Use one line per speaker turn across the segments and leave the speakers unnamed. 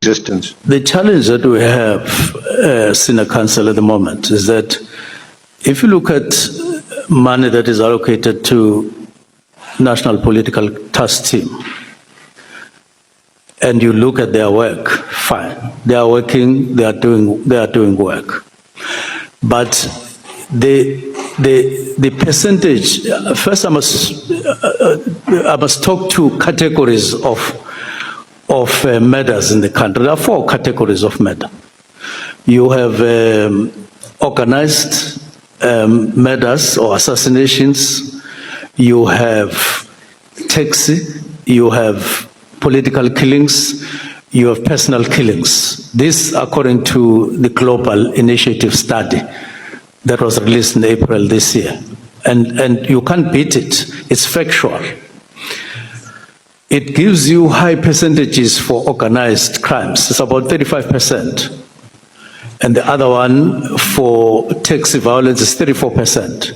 existence.
The challenge that we have, Senior Counsel, at the moment is that if you look at money that is allocated to National Political Task Team, and you look at their work, fine. They are working, they are doing work. But the percentage, first I must talk to categories of matters in the country. There are 4 categories of matter. You have organized murders or assassinations, you have taxi, you have political killings, you have personal killings. This according to the Global Initiative study that was released in April this year. And you can't beat it, it's factual. It gives you high percentages for organized crimes. It's about 35%. And the other one for taxi violence is 34%.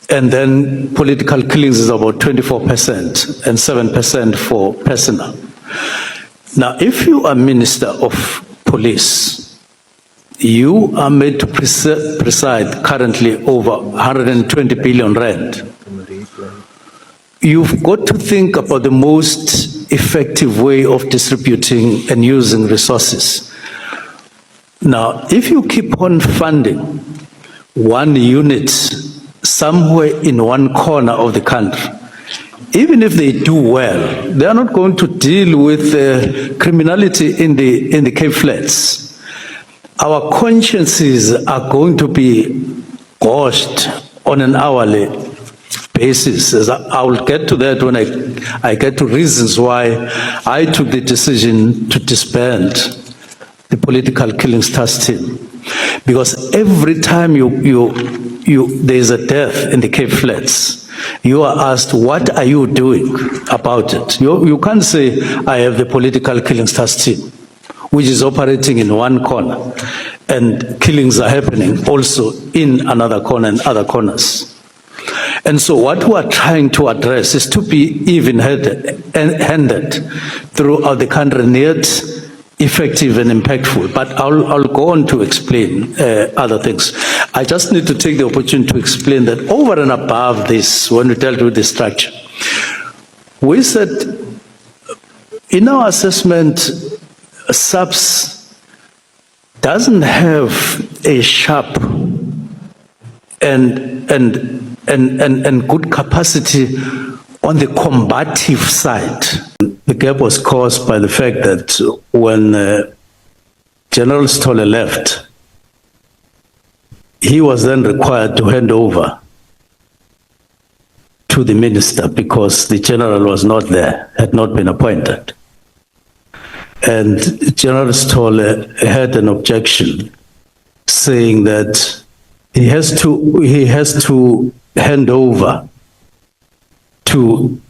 And then political killings is about 24% and 7% for personal. Now, if you are Minister of Police, you are made to preside currently over 120 billion rand. You've got to think about the most effective way of distributing and using resources. Now, if you keep on funding one unit somewhere in one corner of the country, even if they do well, they are not going to deal with criminality in the Cape Flats. Our consciences are going to be goshed on an hourly basis. As I will get to that when I get to reasons why I took the decision to disband the political killings task team. Because every time there is a death in the Cape Flats, you are asked, what are you doing about it? You can't say, I have the political killings task team, which is operating in one corner, and killings are happening also in another corner and other corners. And so what we are trying to address is to be even-handed throughout the country, and yet effective and impactful. But I'll go on to explain other things. I just need to take the opportunity to explain that over and above this, when we dealt with the structure, we said in our assessment, SAPS doesn't have a sharp and good capacity on the combative side. The gap was caused by the fact that when General Stolle left, he was then required to hand over to the minister because the general was not there, had not been appointed. And General Stolle had an objection saying that he has to hand over to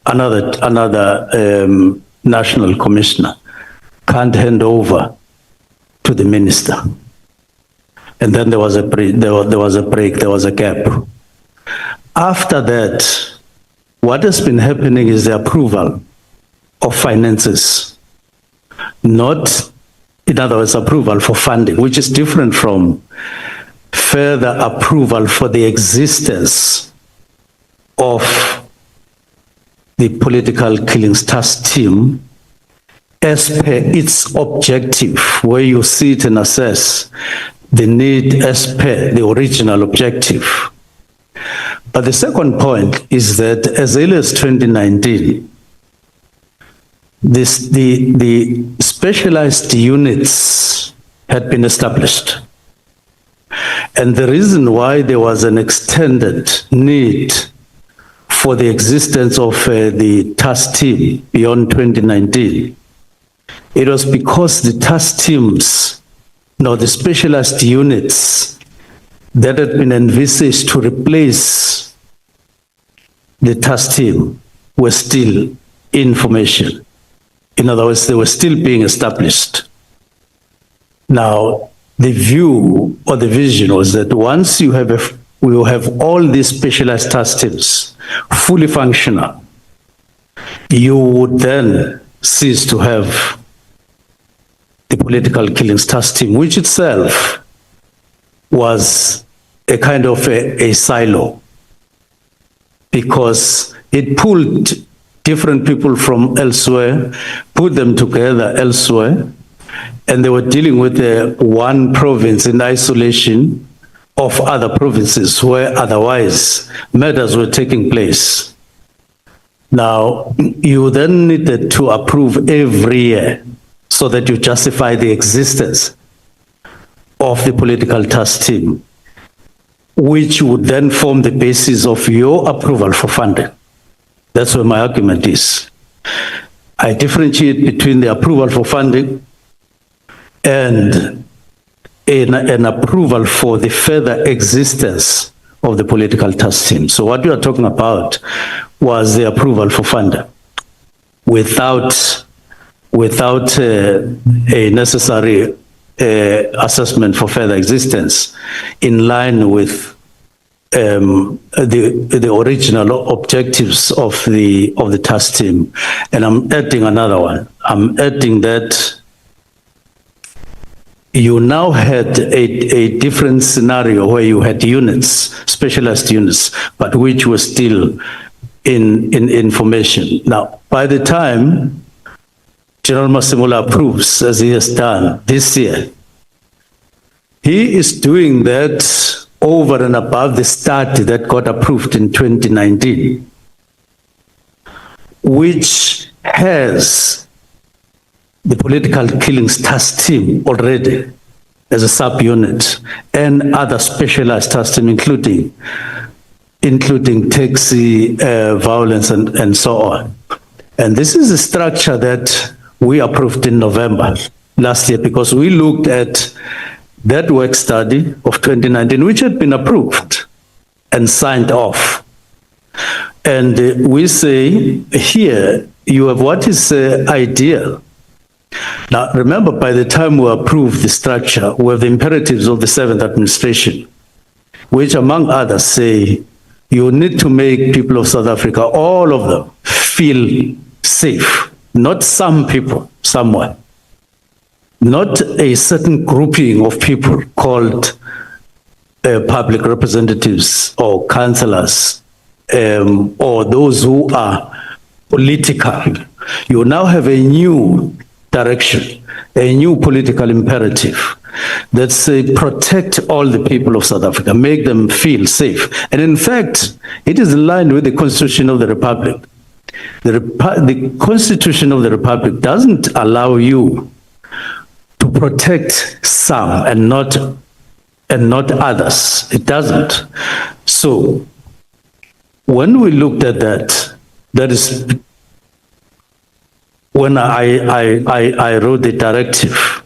another national commissioner, can't hand over to the minister. And then there was a break, there was a gap. After that, what has been happening is the approval of finances, not, in other words, approval for funding, which is different from further approval for the existence of the political killings task team as per its objective, where you sit and assess the need as per the original objective. But the second point is that as early as 2019, the specialized units had been established. And the reason why there was an extended need for the existence of the task team beyond 2019, it was because the task teams, the specialized units that had been envisaged to replace the task team were still in formation. In other words, they were still being established. Now, the view or the vision was that once we will have all these specialized task teams fully functional, you would then cease to have the political killings task team, which itself was a kind of a silo, because it pulled different people from elsewhere, put them together elsewhere, and they were dealing with one province in isolation of other provinces where otherwise murders were taking place. Now, you then needed to approve every year so that you justify the existence of the political task team, which would then form the basis of your approval for funding. That's where my argument is. I differentiate between the approval for funding and an approval for the further existence of the political task team. So what we are talking about was the approval for funding without a necessary assessment for further existence, in line with the original objectives of the task team. And I'm adding another one. I'm adding that you now had a different scenario where you had units, specialized units, but which were still in information. Now, by the time General Masemola approves, as he has done this year, he is doing that over and above the study that got approved in 2019, which has the political killings task team already as a subunit, and other specialized task team, including taxi violence and so on. And this is a structure that we approved in November last year, because we looked at that work study of 2019, which had been approved and signed off. And we say here, you have what is ideal. Now, remember, by the time we approve the structure, we have the imperatives of the 7th administration, which among others say, you need to make people of South Africa, all of them, feel safe. Not some people, somewhere. Not a certain grouping of people called public representatives or councillors, or those who are political. You now have a new direction, a new political imperative that say protect all the people of South Africa, make them feel safe. And in fact, it is in line with the Constitution of the Republic. The Constitution of the Republic doesn't allow you to protect some and not others. It doesn't. So when we looked at that, that is when I wrote the directive.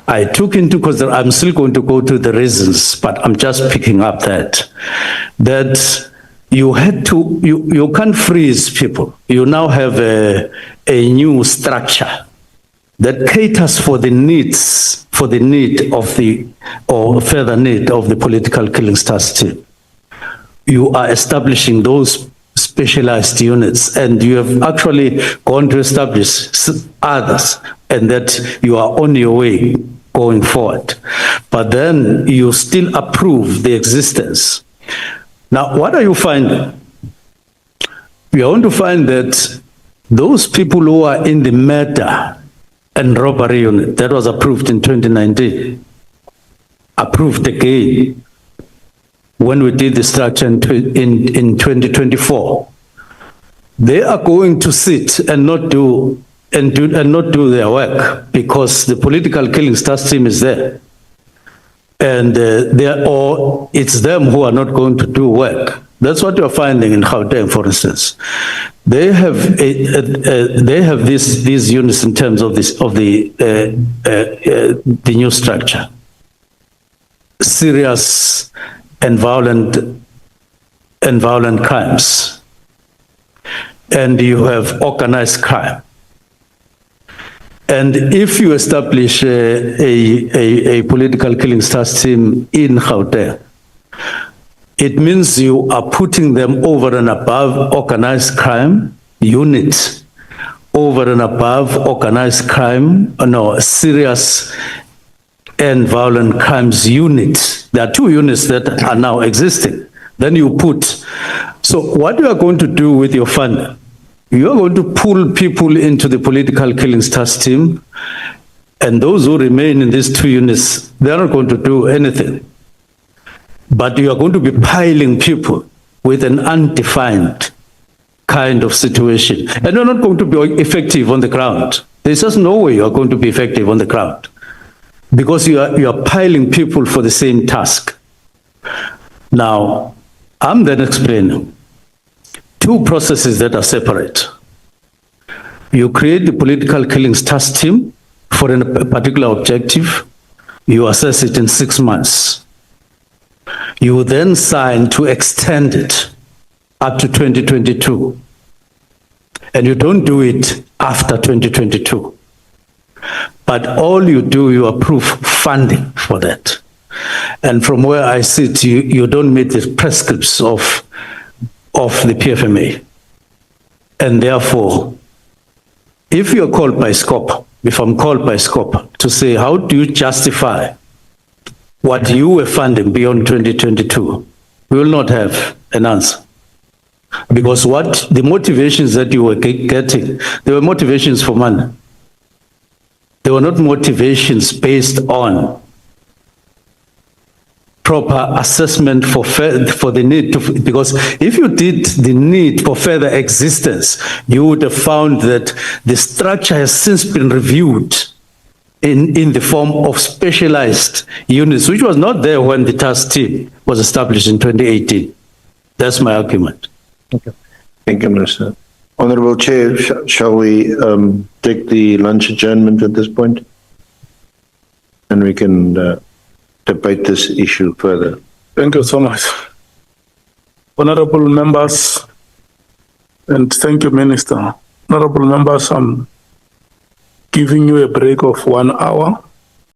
I took into consideration, I'm still going to go to the reasons, but I'm just picking up that you had to, you can't freeze people. You now have a new structure that caters for the needs, for the need of the, or further need of the political killings task team. You are establishing those specialized units, and you have actually gone to establish others, and that you are on your way going forward. But then you still approve the existence. Now, what are you finding? You are going to find that those people who are in the murder and robbery unit that was approved in 2019, approved again when we did the structure in 2024, they are going to sit and not do their work, because the political killings task team is there, and or it's them who are not going to do work. That's what you're finding in Gauteng, for instance. They have these units in terms of the new structure. Serious and violent crimes, and you have organized crime. And if you establish a political killings task team in Gauteng, it means you are putting them over and above organized crime units, over and above organized crime, serious and violent crimes units. There are 2 units that are now existing. Then you put, so what you are going to do with your fund, you are going to pull people into the political killings task team, and those who remain in these 2 units, they are not going to do anything. But you are going to be piling people with an undefined kind of situation. And you're not going to be effective on the ground. There's just no way you are going to be effective on the ground, because you are piling people for the same task. Now, I'm then explaining 2 processes that are separate. You create the political killings task team for a particular objective. You assess it in 6 months. You then sign to extend it up to 2022. And you don't do it after 2022. But all you do, you approve funding for that. And from where I sit, you don't meet the prescripts of the PFMA. And therefore, if you're called by SCOP, if I'm called by SCOP to say, how do you justify what you were funding beyond 2022, we will not have an answer. Because what the motivations that you were getting, they were motivations for money. They were not motivations based on proper assessment for the need to, because if you did the need for further existence, you would have found that the structure has since been reviewed in the form of specialized units, which was not there when the task team was established in 2018. That's my argument.
Okay. Thank you, Minister. Honorable Chair, shall we take the lunch adjournment at this point? And we can debate this issue further.
Thank you so much. Honorable members, and thank you, Minister. Honorable members, I'm giving you a break of 1 hour